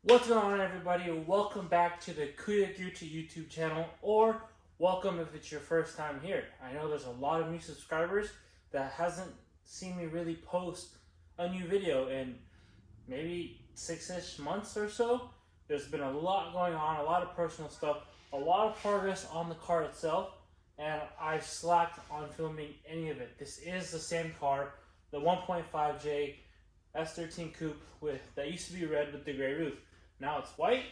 What's going on, everybody? Welcome back to the Kuya Gucci YouTube channel, or welcome if it's your first time here. I know there's a lot of new subscribers that hasn't seen me really post a new video in maybe 6-ish months or so. There's been a lot going on, a lot of personal stuff, a lot of progress on the car itself, and I've slacked on filming any of it. This is the same car, the 1.5J S13 coupe that used to be red with the gray roof. Now it's white.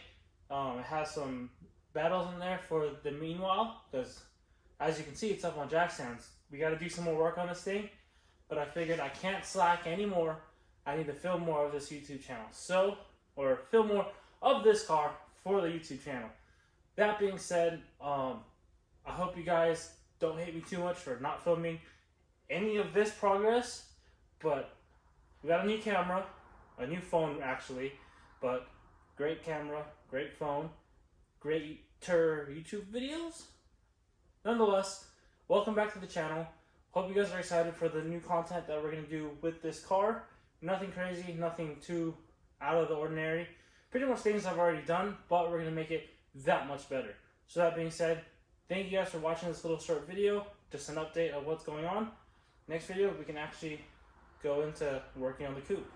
It has some battles in there for the meanwhile, because as you can see, it's up on jack stands. We got to do some more work on this thing, but I figured I can't slack anymore. I need to film more of this YouTube channel. Or film more of this car for the YouTube channel. That being said, I hope you guys don't hate me too much for not filming any of this progress, but we got a new camera, a new phone actually, but great camera, great phone, greater YouTube videos. Nonetheless, welcome back to the channel. Hope you guys are excited for the new content that we're going to do with this car. Nothing crazy, nothing too out of the ordinary. Pretty much things I've already done, but we're going to make it that much better. So that being said, thank you guys for watching this little short video. Just an update of what's going on. Next video, we can actually go into working on the coupe.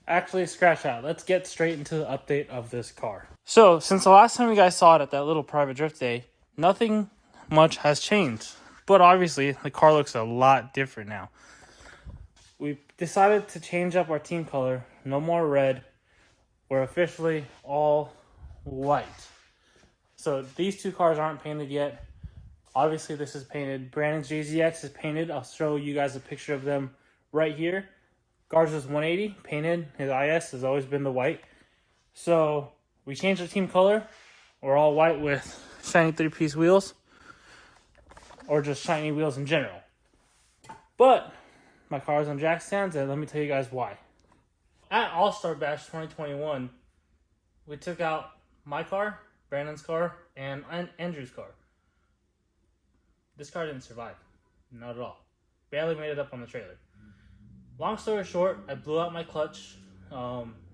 Actually, scratch out. Let's get straight into the update of this car. So, since the last time you guys saw it at that little private drift day, nothing much has changed. But obviously, the car looks a lot different now. We decided to change up our team color. No more red. We're officially all white. So, these two cars aren't painted yet. Obviously, this is painted. Brandon's JZX is painted. I'll show you guys a picture of them right here. Garza's 180 painted. His IS has always been the white. So we changed the team color. We're all white with shiny 3-piece wheels, or just shiny wheels in general. But my car is on jack stands, and let me tell you guys why. At All-Star Bash 2021, we took out my car, Brandon's car, and Andrew's car. This car didn't survive. Not at all. Barely made it up on the trailer. Long story short, I blew out my clutch.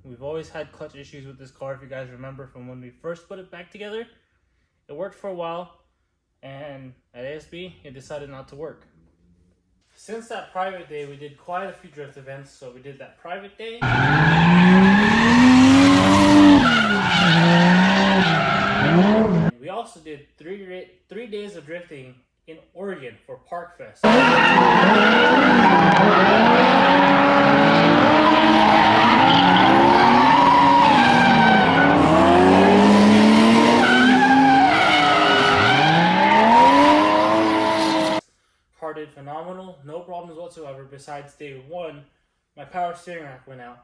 We've always had clutch issues with this car, if you guys remember from when we first put it back together. It worked for a while, and at ASB, it decided not to work. Since that private day, we did quite a few drift events. So we did that private day. We also did three days of drifting in Oregon for Park Fest. Car did phenomenal, no problems whatsoever. Besides day one, my power steering rack went out.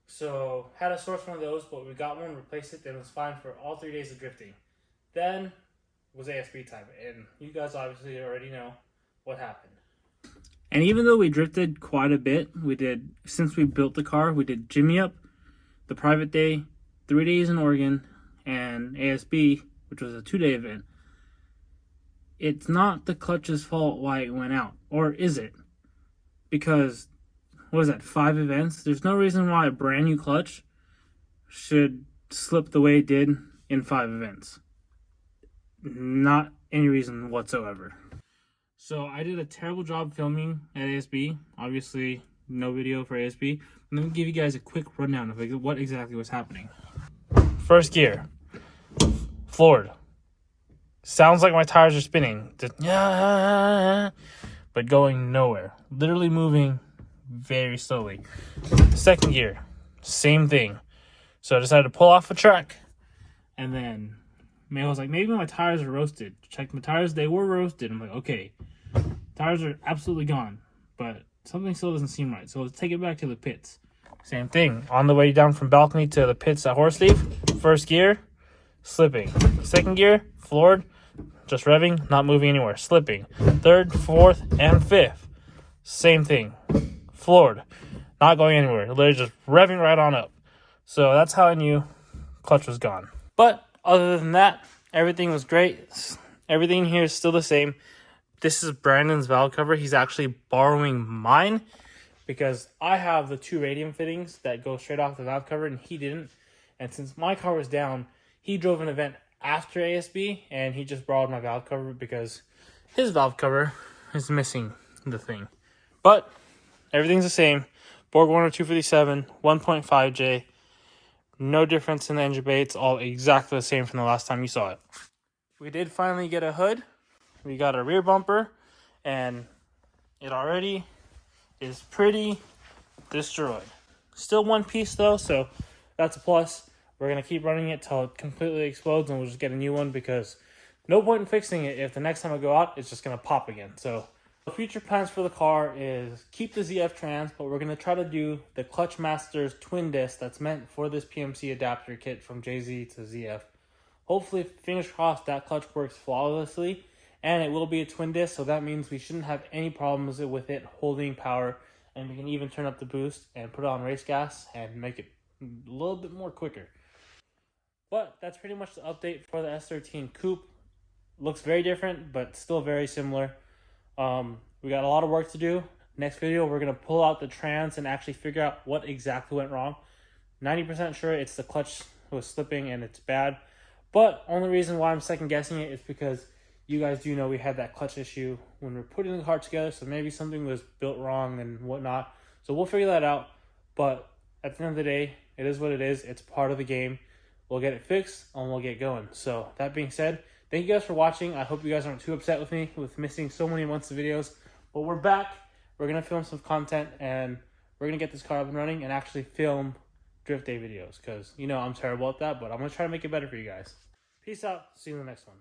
So had to source one of those, but we got one, replaced it, then it was fine for all 3 days of drifting. Then was ASB time, and you guys obviously already know what happened. And even though we drifted quite a bit, since we built the car, we did Jimmy Up, the private day, 3 days in Oregon, and ASB, which was a 2-day event. It's not the clutch's fault why it went out, or is it? Because, what is that, 5 events? There's no reason why a brand new clutch should slip the way it did in 5 events. Not any reason whatsoever. So I did a terrible job filming at ASB. Obviously, no video for ASB. Let me give you guys a quick rundown of what exactly was happening. First gear, floored. Sounds like my tires are spinning, but going nowhere. Literally moving very slowly. Second gear, same thing. So I decided to pull off a track, and then May was like, maybe my tires are roasted. Checked my tires, they were roasted. I'm like, okay, tires are absolutely gone, but something still doesn't seem right. So let's take it back to the pits. Same thing. On the way down from balcony to the pits at Horseleaf, first gear, slipping. Second gear, floored, just revving, not moving anywhere, slipping. Third, fourth, and fifth, same thing, floored, not going anywhere, literally just revving right on up. So that's how I knew clutch was gone. But other than that, everything was great. Everything here is still the same. This is Brandon's valve cover. He's actually borrowing mine because I have the 2 radium fittings that go straight off the valve cover, and he didn't. And since my car was down, he drove an event after ASB, and he just borrowed my valve cover because his valve cover is missing the thing. But everything's the same. Borg Warner 257, 1.5J. No difference in the engine bay. It's all exactly the same from the last time you saw it. We did finally get a hood. We got a rear bumper, and it already is pretty destroyed. Still one piece though, so that's a plus. We're going to keep running it till it completely explodes, and we'll just get a new one because no point in fixing it if the next time I go out, it's just going to pop again. So the future plans for the car is keep the ZF trans, but we're going to try to do the Clutch Masters twin disc that's meant for this PMC adapter kit from JZ to ZF. Hopefully, fingers crossed, that clutch works flawlessly, and it will be a twin disc, so that means we shouldn't have any problems with it holding power, and we can even turn up the boost and put it on race gas and make it a little bit more quicker. But that's pretty much the update for the S13 Coupe. Looks very different, but still very similar. We got a lot of work to do. Next video, we're going to pull out the trans and actually figure out what exactly went wrong. 90% sure it's the clutch was slipping and it's bad. But only reason why I'm second guessing it is because you guys do know we had that clutch issue when we were putting the car together. So maybe something was built wrong and whatnot. So we'll figure that out. But at the end of the day, it is what it is. It's part of the game. We'll get it fixed and we'll get going. So that being said, thank you guys for watching. I hope you guys aren't too upset with me with missing so many months of videos. But we're back. We're going to film some content and we're going to get this car up and running and actually film drift day videos. Because, you know, I'm terrible at that, but I'm going to try to make it better for you guys. Peace out. See you in the next one.